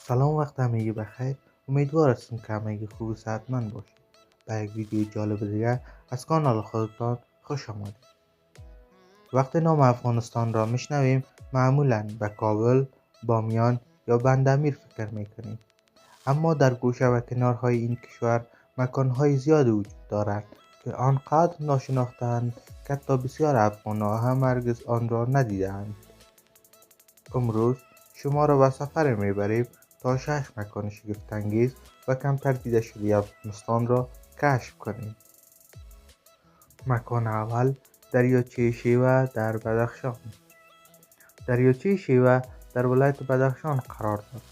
سلام، وقت همگی بخیر. امیدوار هستم که همگی خوب و صحتمند باشید. به یک ویدیو جالب دیگر از کانال خودتان خوش آمدید. وقتی نام افغانستان را میشنویم معمولا به کابل، بامیان یا بندامیر فکر میکنیم. اما در گوشه و کنارهای این کشور مکانهای زیادی وجود دارند که آنقدر ناشناخته‌اند که حتی بسیار افغان‌ها هم هرگز آن را ندیده‌اند. امروز شما را به سفر میبریم تا 6 مکان شگفت‌انگیز و کمتر دیده شده افغانستان را کشف کنیم. مکان اول، دریاچه شیوه در بدخشان. دریاچه شیوه در ولایت بدخشان قرار دارد.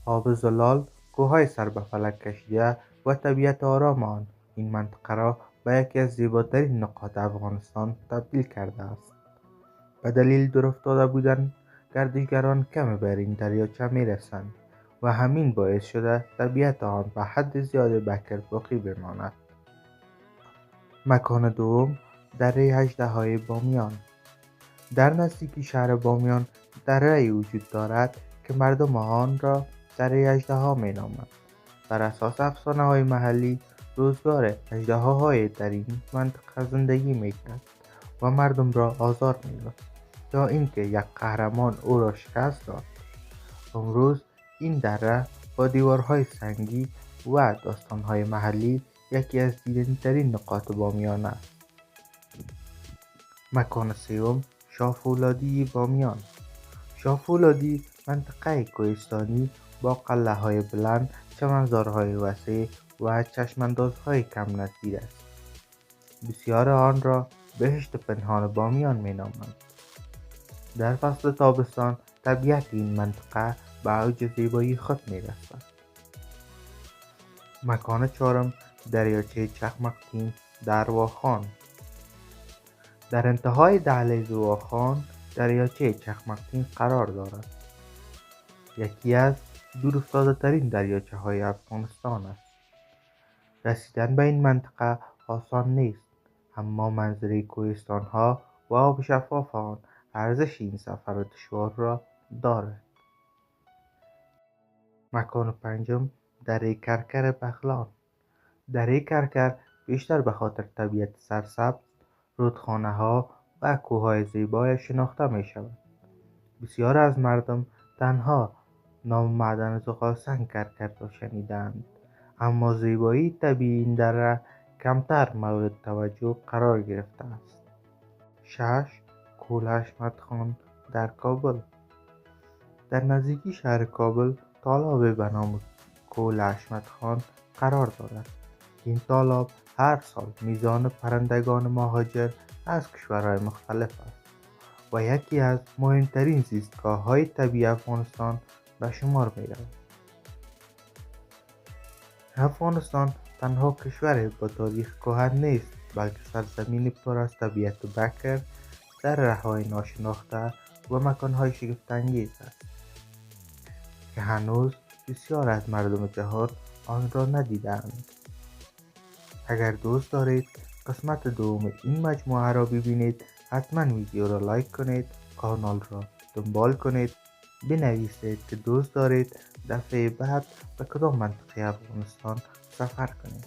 آب زلال، کوههای سر به فلک کشیده و طبیعت آرام آن این منطقه را به یکی از زیباترین نقاط افغانستان تبدیل کرده است. به دلیل دورافتاده بودن گردشگران کمی بر این دریاچه میرسند و همین باعث شده طبیعت آن به حد زیادی بکر باقی بماند. مکان دوم، دره اژدهای بامیان. در نزدیکی شهر بامیان دره‌ای وجود دارد که مردم آن را دره اژدها مینامند. بر اساس افسانه‌های محلی، روزگار اژدهاهای در این منطقه زندگی میکرد و مردم را آزار میداد تا اینکه یک قهرمان او را شکست داد. امروز این دره با دیوارهای سنگی و داستانهای محلی یکی از دیدنی‌ترین نقاط بامیان است. مکان سوم، شاهفولادی بامیان. شاهفولادی منطقه کوهستانی با قلعه‌های بلند، چمنزارهای وسیع و چشماندازهای کم نظیر است. بسیار آن را بهشت پنهان بامیان مینامند. در فصل تابستان طبیعت این منطقه به اوج زیبایی خود میرسد. مکان چهارم، دریاچه چخمقتین در واخان. در انتهای دهلیز واخان دریاچه چخمقتین قرار دارد. یکی از دورافتاده‌ترین دریاچه های افغانستان است. رسیدن به این منطقه آسان نیست، اما منظره کوهستان ها و آب شفاف آن ارزش این سفر دشوار را دارد. مکان پنجم، دره کرکر بغلان. دره کرکر بیشتر به خاطر طبیعت سرسبز، رودخانه ها و کوههای زیبای شناخته می شود. بسیار از مردم تنها نام معدن زغال سنگ کرکر را شنیدند، اما زیبایی طبیعی این دره کمتر مورد توجه قرار گرفته است. 6. کول حشمت خان در کابل. در نزدیکی شهر کابل تالابی به نام کول حشمت خان قرار دارد. این تالاب هر سال میزان پرندگان مهاجر از کشورهای مختلف است و یکی از مهمترین زیستگاه‌های طبیعی افغانستان به شمار می‌رود. افغانستان تنها کشوری با تاریخ کهن نیست، بلکه سرزمینی پر از طبیعت بکر، دره‌های ناشناخته و مکان‌های شگفت‌انگیز است که هنوز بسیار از مردم جهان آن را ندیده‌اند. اگر دوست دارید قسمت دوم این مجموعه را ببینید، حتما ویدیو را لایک کنید، کانال را دنبال کنید، بنویسید که دوست دارید دفعه بعد به کدام منطقه افغانستان سفر کنید.